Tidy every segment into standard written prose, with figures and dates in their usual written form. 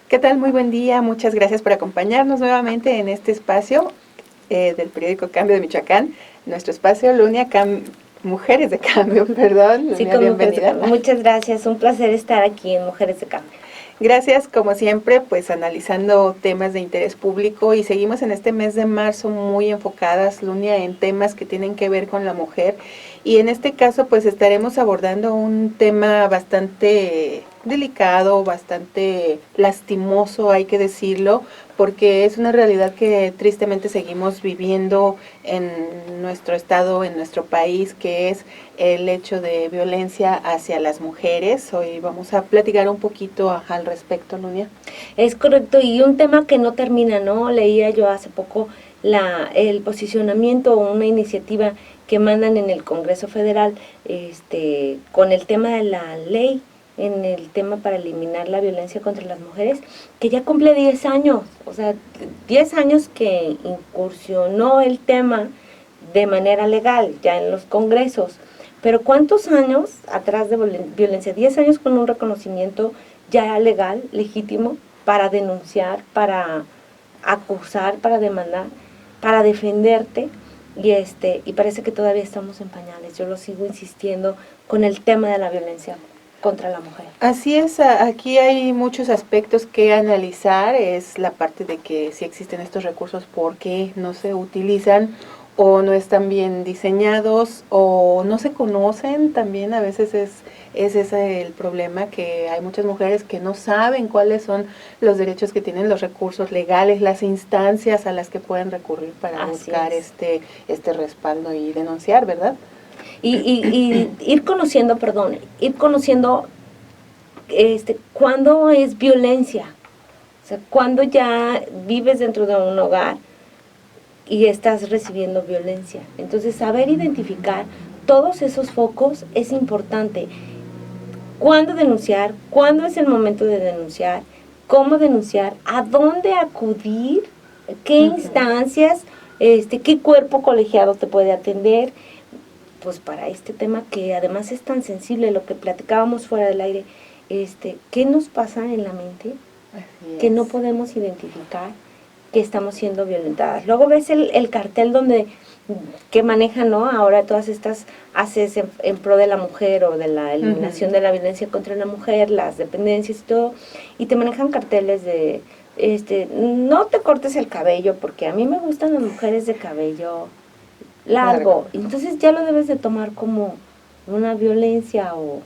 ¿Qué tal? Muy buen día. Muchas gracias por acompañarnos nuevamente en este espacio del periódico Cambio de Michoacán. Nuestro espacio, Lunia, Mujeres de Cambio, perdón. Sí, Lunia, con Mujeres de bienvenida. Cambio. Muchas gracias. Un placer estar aquí en Mujeres de Cambio. Gracias, como siempre, pues analizando temas de interés público y seguimos en este mes de marzo muy enfocadas, Lunia, en temas que tienen que ver con la mujer y en este caso pues estaremos abordando un tema bastante delicado, bastante lastimoso, hay que decirlo, porque es una realidad que tristemente seguimos viviendo en nuestro estado, en nuestro país, que es el hecho de violencia hacia las mujeres. Hoy vamos a platicar un poquito al respecto, Lunia. Es correcto, y un tema que no termina, ¿no? Leía yo hace poco el posicionamiento o una iniciativa que mandan en el Congreso Federal con el tema de la ley, en el tema para eliminar la violencia contra las mujeres, que ya cumple 10 años, o sea, 10 años que incursionó el tema de manera legal, ya en los congresos. Pero ¿cuántos años atrás de violencia? 10 años con un reconocimiento ya legal, legítimo, para denunciar, para acusar, para demandar, para defenderte, y parece que todavía estamos en pañales. Yo lo sigo insistiendo con el tema de la violencia contra la mujer. Así es, aquí hay muchos aspectos que analizar, es la parte de que si existen estos recursos, ¿por qué no se utilizan? O no están bien diseñados, o no se conocen, también a veces es ese el problema, que hay muchas mujeres que no saben cuáles son los derechos que tienen, los recursos legales, las instancias a las que pueden recurrir para buscar este respaldo y denunciar, ¿verdad? Y ir conociendo cuándo es violencia, o sea, cuándo ya vives dentro de un hogar y estás recibiendo violencia. Entonces, saber identificar todos esos focos es importante. ¿Cuándo denunciar? ¿Cuándo es el momento de denunciar? ¿Cómo denunciar? ¿A dónde acudir? ¿Qué instancias? ¿Qué cuerpo colegiado te puede atender? Pues para este tema que además es tan sensible, lo que platicábamos fuera del aire, ¿qué nos pasa en la mente? Que no podemos identificar que estamos siendo violentadas. Luego ves el cartel que manejan, ¿no? Ahora todas estas haces en pro de la mujer o de la eliminación de la violencia contra la mujer, las dependencias y todo, y te manejan carteles de, no te cortes el cabello, porque a mí me gustan las mujeres de cabello largo. Entonces ya lo debes de tomar como una violencia o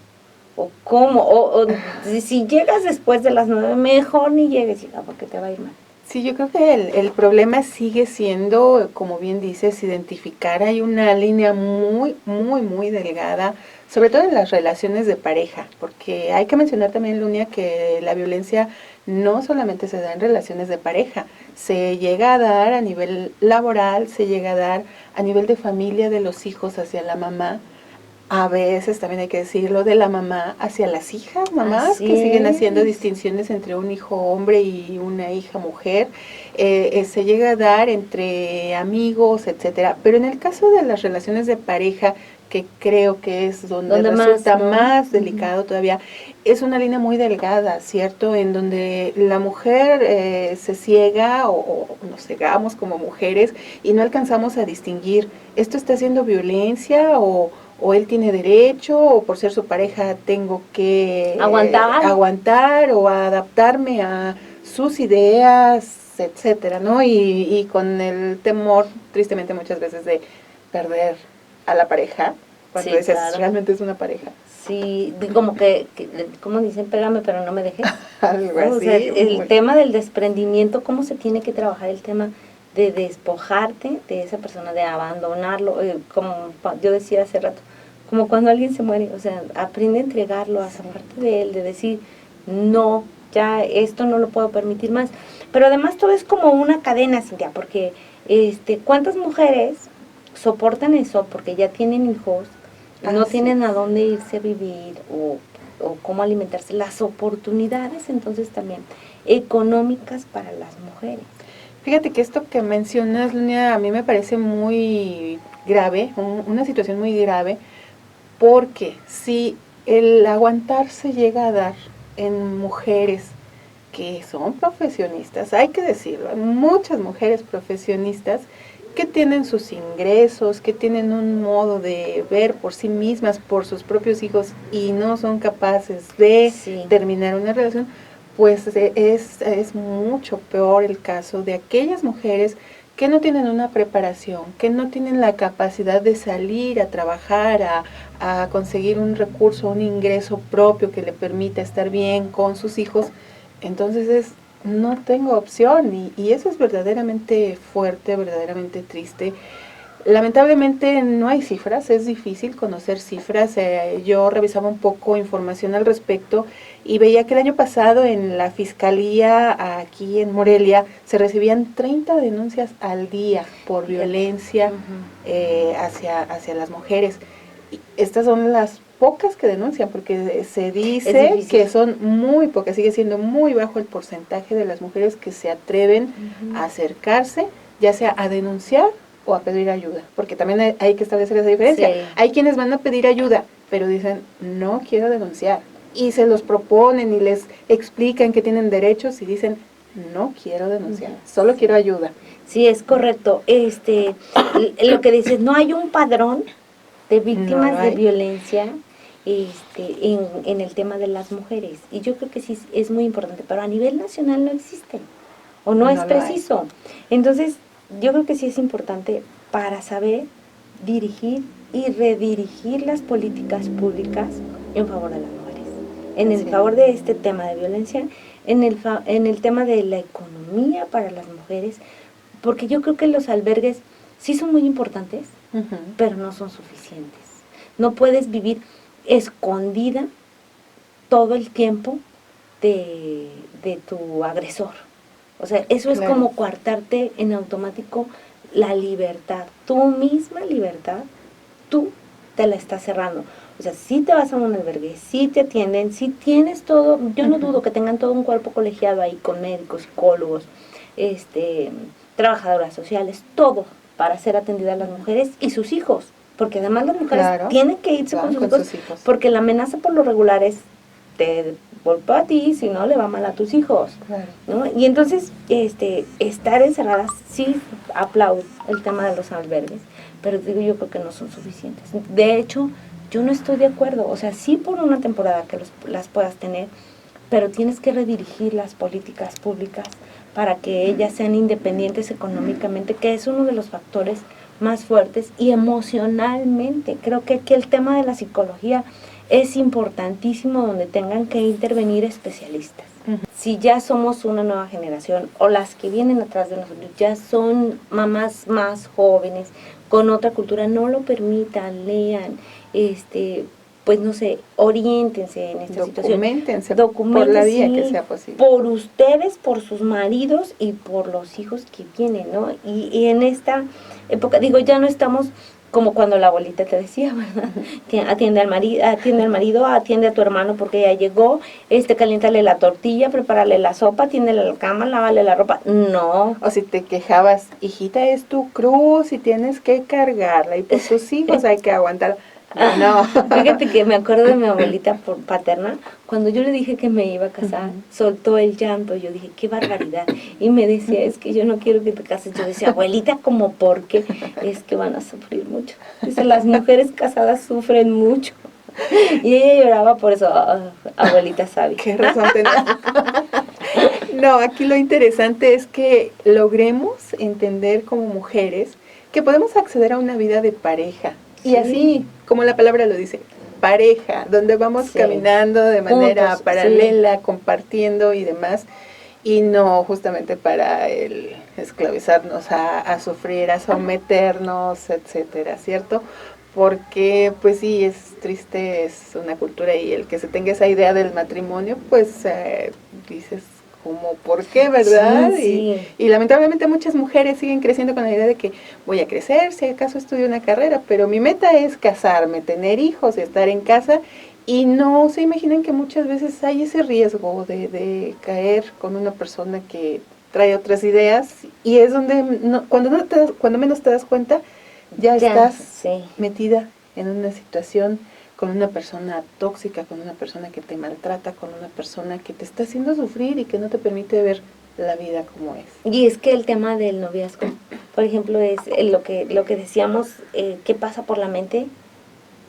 si llegas después de las 9, mejor ni llegues, hija, porque te va a ir mal. Sí, yo creo que el problema sigue siendo, como bien dices, identificar. Hay una línea muy, muy, muy delgada, sobre todo en las relaciones de pareja, porque hay que mencionar también, Lunia, que la violencia no solamente se da en relaciones de pareja, se llega a dar a nivel laboral, se llega a dar a nivel de familia, de los hijos hacia la mamá. A veces también hay que decirlo, de la mamá hacia las hijas, mamás que siguen haciendo distinciones entre un hijo hombre y una hija mujer, se llega a dar entre amigos, etcétera. Pero en el caso de las relaciones de pareja, que creo que es donde resulta más delicado todavía, es una línea muy delgada, ¿cierto? En donde la mujer se ciega o nos cegamos como mujeres y no alcanzamos a distinguir, ¿esto está siendo violencia o él tiene derecho, o por ser su pareja tengo que aguantar o adaptarme a sus ideas, etcétera, ¿no? Y con el temor, tristemente muchas veces, de perder a la pareja, cuando dices, realmente es una pareja. Sí, como como dicen, pégame pero no me dejes. Algo así. O sea, el tema del desprendimiento, cómo se tiene que trabajar el tema de despojarte de esa persona, de abandonarlo, como yo decía hace rato, como cuando alguien se muere, o sea, aprende a entregarlo, a esa parte de él, de decir, no, ya esto no lo puedo permitir más. Pero además todo es como una cadena, Cintia, porque ¿cuántas mujeres soportan eso porque ya tienen hijos, no tienen a dónde irse a vivir o cómo alimentarse? Las oportunidades entonces también económicas para las mujeres. Fíjate que esto que mencionas, Lunia, a mí me parece muy grave, una situación muy grave, porque si el aguantar se llega a dar en mujeres que son profesionistas, hay que decirlo, hay muchas mujeres profesionistas que tienen sus ingresos, que tienen un modo de ver por sí mismas, por sus propios hijos y no son capaces de terminar una relación, pues es mucho peor el caso de aquellas mujeres que no tienen una preparación, que no tienen la capacidad de salir a trabajar, a conseguir un recurso, un ingreso propio que le permita estar bien con sus hijos. Entonces no tengo opción y eso es verdaderamente fuerte, verdaderamente triste. Lamentablemente no hay cifras, es difícil conocer cifras. Yo revisaba un poco información al respecto y veía que el año pasado en la fiscalía aquí en Morelia se recibían 30 denuncias al día por violencia hacia las mujeres. Y estas son las pocas que denuncian, porque se dice que son muy pocas, sigue siendo muy bajo el porcentaje de las mujeres que se atreven a acercarse, ya sea a denunciar o a pedir ayuda, porque también hay que establecer esa diferencia. Sí. Hay quienes van a pedir ayuda, pero dicen, no quiero denunciar, y se los proponen y les explican que tienen derechos y dicen, no quiero denunciar, solo quiero ayuda. Sí, es correcto. Lo que dices, no hay un padrón de víctimas de violencia en el tema de las mujeres, y yo creo que sí es muy importante, pero a nivel nacional no existe, o no es preciso. Entonces, yo creo que sí es importante para saber dirigir y redirigir las políticas públicas en favor de las mujeres, en el favor de este tema de violencia, en el tema de la economía para las mujeres, porque yo creo que los albergues sí son muy importantes, pero no son suficientes. No puedes vivir escondida todo el tiempo de tu agresor. O sea, eso es como coartarte en automático la libertad. Tu misma libertad, tú te la estás cerrando. O sea, si te vas a un albergue, si te atienden, si tienes todo, yo no dudo que tengan todo un cuerpo colegiado ahí con médicos, psicólogos, trabajadoras sociales, todo para ser atendidas las mujeres y sus hijos. Porque además las mujeres tienen que irse con sus hijos, porque la amenaza por lo regular es te golpea a ti, si no le va mal a tus hijos, ¿no? Y entonces estar encerradas, sí aplaudo el tema de los albergues, pero digo, yo creo que no son suficientes. De hecho, yo no estoy de acuerdo, o sea, sí por una temporada que las puedas tener, pero tienes que redirigir las políticas públicas para que ellas sean independientes económicamente, que es uno de los factores más fuertes, y emocionalmente. Creo que aquí el tema de la psicología es importantísimo, donde tengan que intervenir especialistas. Si ya somos una nueva generación, o las que vienen atrás de nosotros ya son mamás más jóvenes, con otra cultura, no lo permitan, lean, pues no sé, oriéntense en esta situación. Documéntense por la vía que sea posible. Por ustedes, por sus maridos y por los hijos que vienen, ¿no? Y en esta época, digo, ya no estamos como cuando la abuelita te decía, ¿verdad? Atiende al marido, atiende a tu hermano porque ya llegó, caliéntale la tortilla, prepárale la sopa, atiéndele la cama, lávale la ropa. No. O si te quejabas, hijita, es tu cruz y tienes que cargarla, y por tus hijos hay que aguantar. No. Fíjate que me acuerdo de mi abuelita paterna, cuando yo le dije que me iba a casar, soltó el llanto. Yo dije, qué barbaridad. Y me decía, es que yo no quiero que te cases. Yo decía, abuelita, ¿cómo por qué? Es que van a sufrir mucho. Dice, las mujeres casadas sufren mucho. Y ella lloraba por eso. Abuelita sabe. Qué razón tenés. No, aquí lo interesante es que logremos entender como mujeres que podemos acceder a una vida de pareja. Y así, como la palabra lo dice, pareja, donde vamos caminando de manera paralela, compartiendo y demás, y no justamente para el esclavizarnos a sufrir, a someternos, etcétera, ¿cierto? Porque, pues sí, es triste, es una cultura, y el que se tenga esa idea del matrimonio, pues dices, como, ¿por qué, verdad? Sí. Y lamentablemente muchas mujeres siguen creciendo con la idea de que voy a crecer, si acaso estudio una carrera, pero mi meta es casarme, tener hijos, estar en casa, y no se imaginan que muchas veces hay ese riesgo de caer con una persona que trae otras ideas, y es donde cuando menos te das cuenta, ya estás metida en una situación con una persona tóxica, con una persona que te maltrata, con una persona que te está haciendo sufrir y que no te permite ver la vida como es. Y es que el tema del noviazgo, por ejemplo, es lo que decíamos, qué pasa por la mente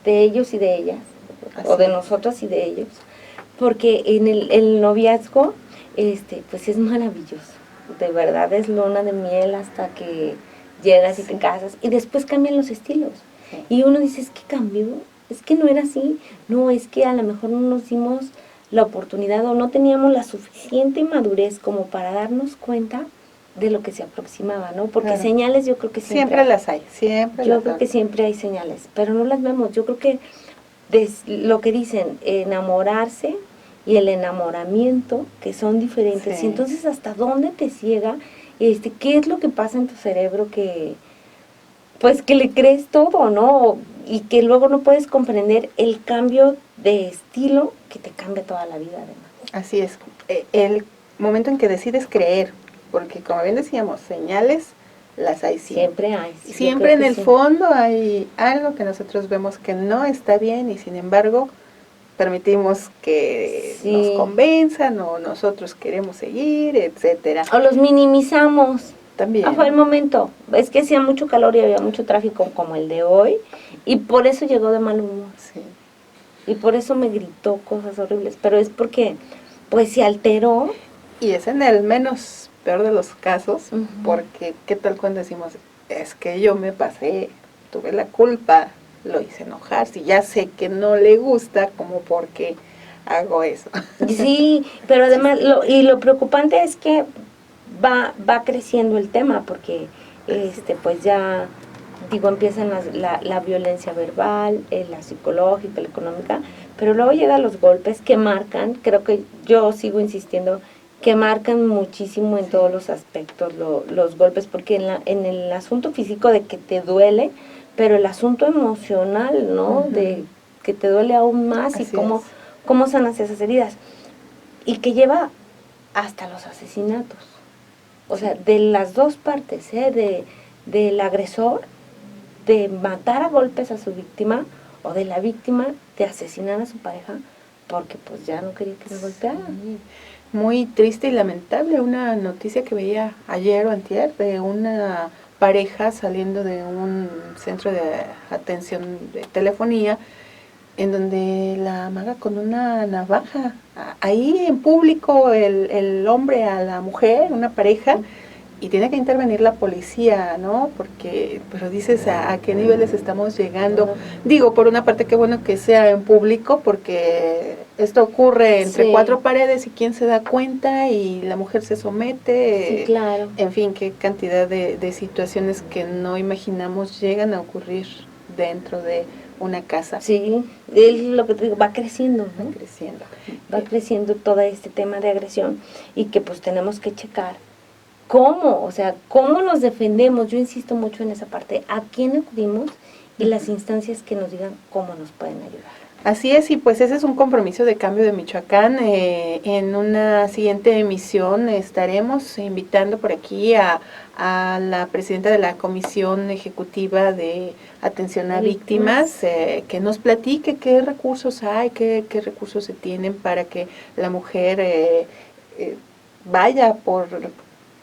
de ellos y de ellas, Así o de es. nosotros y de ellos, porque en el noviazgo, pues es maravilloso, de verdad es luna de miel hasta que llegas y te casas, y después cambian los estilos, Sí. y uno dice, es que cambió, es que no era así, no, es que a lo mejor no nos dimos la oportunidad o no teníamos la suficiente madurez como para darnos cuenta de lo que se aproximaba, ¿no? Porque Claro. señales yo creo que Siempre hay. las hay, siempre Yo las creo hay. que siempre hay señales, pero no las vemos. Yo creo que lo que dicen, enamorarse y el enamoramiento, que son diferentes. Sí. Y entonces, ¿hasta dónde te ciega? ¿Qué es lo que pasa en tu cerebro que, pues, que le crees todo, ¿no? Y que luego no puedes comprender el cambio de estilo que te cambia toda la vida, además. Así es. El momento en que decides creer, porque como bien decíamos, señales las hay siempre. Siempre hay. Y yo siempre creo en que el sí. fondo hay algo que nosotros vemos que no está bien y sin embargo permitimos que Sí. nos convenzan o nosotros queremos seguir, etcétera. O los minimizamos. También. Fue el momento. Es que hacía mucho calor y había mucho tráfico como el de hoy. Y por eso llegó de mal humor. Sí. Y por eso me gritó cosas horribles. Pero es porque, pues, se alteró. Y es en el menos peor de los casos, Ujú. porque ¿qué tal cuando decimos, es que yo me pasé, tuve la culpa, lo hice enojar, si ya sé que no le gusta, como porque hago eso? Sí, pero además, lo preocupante es que va creciendo el tema, porque pues ya, digo, empiezan la violencia verbal, la psicológica, la económica, pero luego llegan los golpes que marcan, creo que yo sigo insistiendo, que marcan muchísimo en todos los aspectos los golpes, porque en el asunto físico de que te duele, pero el asunto emocional, ¿no? Ujú. De que te duele aún más. Así Y cómo, es. cómo sanas esas heridas. Y que lleva hasta los asesinatos. O sea, de las dos partes, del agresor, de matar a golpes a su víctima, o de la víctima de asesinar a su pareja, porque pues ya no quería que me golpeara. Sí. Muy triste y lamentable, una noticia que veía ayer o antier de una pareja saliendo de un centro de atención de telefonía en donde la amaga con una navaja. Ahí en público el hombre a la mujer, una pareja, y tiene que intervenir la policía, ¿no? Porque, pero dices, ¿a qué niveles estamos llegando? Digo, por una parte, qué bueno que sea en público, porque esto ocurre entre Sí. cuatro paredes y quién se da cuenta y la mujer se somete. Sí, claro. En fin, qué cantidad de situaciones que no imaginamos llegan a ocurrir dentro de una casa. Sí, es lo que te digo, va creciendo, ¿no? Va creciendo. Va creciendo todo este tema de agresión y que pues tenemos que checar cómo, o sea, cómo nos defendemos. Yo insisto mucho en esa parte, a quién acudimos y las instancias que nos digan cómo nos pueden ayudar. Así es, y pues ese es un compromiso de Cambio de Michoacán. En una siguiente emisión estaremos invitando por aquí a la presidenta de la Comisión Ejecutiva de Atención a Víctimas, que nos platique qué recursos hay, qué recursos se tienen para que la mujer vaya por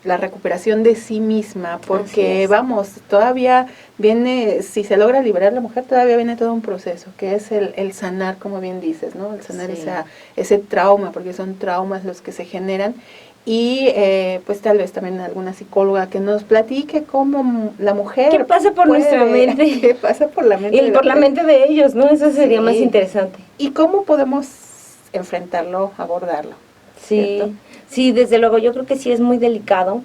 la recuperación de sí misma, porque vamos, todavía viene, si se logra liberar la mujer, todavía viene todo un proceso, que es el sanar, como bien dices, ¿no? El sanar ese trauma, porque son traumas los que se generan, y pues tal vez también alguna psicóloga que nos platique cómo la mujer... ¿Qué pasa por nuestra mente? ¿Qué pasa por la mente? Y por la mente de ellos, ¿no? Eso sería más interesante. ¿Y cómo podemos enfrentarlo, abordarlo? Sí, ¿cierto? Sí, desde luego, yo creo que sí es muy delicado.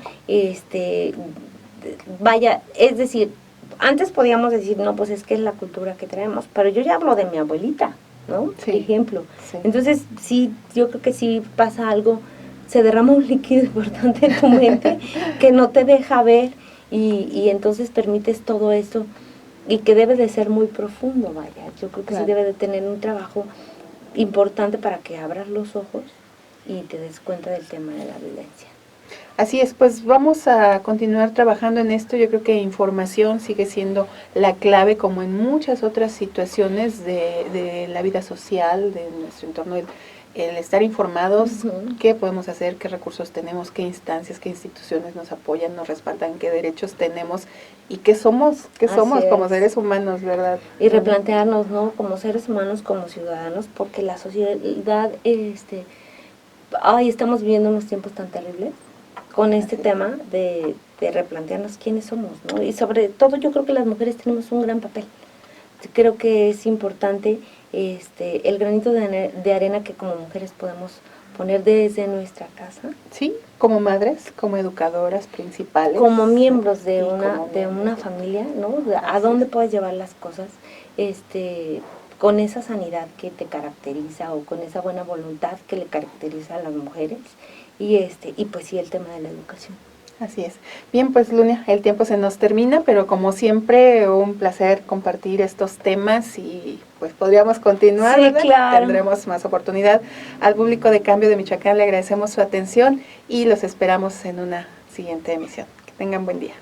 Vaya, es decir, antes podíamos decir, no, pues es que es la cultura que traemos, pero yo ya hablo de mi abuelita, ¿no? Sí. Ejemplo. Sí. Entonces, sí, yo creo que sí pasa algo, se derrama un líquido importante en tu mente que no te deja ver y entonces permites todo esto y que debe de ser muy profundo, vaya. Yo creo que sí debe de tener un trabajo importante para que abras los ojos y te des cuenta del tema de la violencia. Así es, pues vamos a continuar trabajando en esto. Yo creo que información sigue siendo la clave, como en muchas otras situaciones de la vida social, de nuestro entorno, el estar informados, qué podemos hacer, qué recursos tenemos, qué instancias, qué instituciones nos apoyan, nos respaldan, qué derechos tenemos y qué somos como seres humanos, ¿verdad? Y replantearnos, ¿no? Como seres humanos, como ciudadanos, porque la sociedad, estamos viviendo unos tiempos tan terribles con este tema de replantearnos quiénes somos, ¿no? Y sobre todo yo creo que las mujeres tenemos un gran papel. Creo que es importante el granito de arena que como mujeres podemos poner desde nuestra casa. Sí, como madres, como educadoras principales. Como miembros de una familia, ¿no? A dónde puedes llevar las cosas, con esa sanidad que te caracteriza o con esa buena voluntad que le caracteriza a las mujeres. Y pues sí, el tema de la educación. Así es. Bien, pues Lunia, el tiempo se nos termina, pero como siempre, un placer compartir estos temas y pues podríamos continuar, sí, ¿verdad? Claro. Tendremos más oportunidad. Al público de Cambio de Michoacán le agradecemos su atención y los esperamos en una siguiente emisión. Que tengan buen día.